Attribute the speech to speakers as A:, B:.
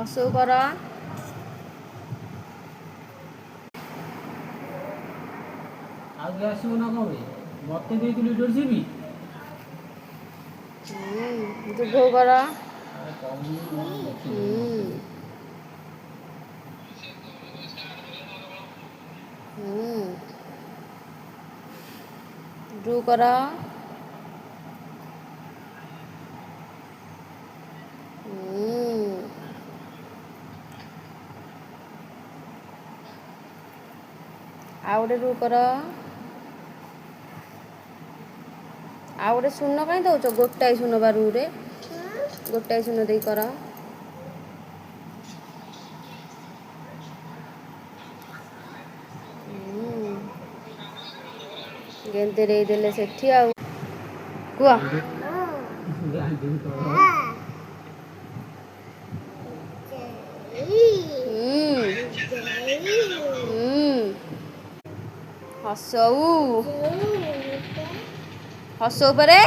A: हसौ कर
B: आज आसू ना कौन मत लीडरशिप
A: दुघ कर ड्रू कर आउ गोटे रू कर आउ गोटे शून्य कहीं दौच गोटाए शून्य बा रू रे गोटाए शून्य दे कर गेंदे देले सेठी आउ कुआ हसौ हसौ परे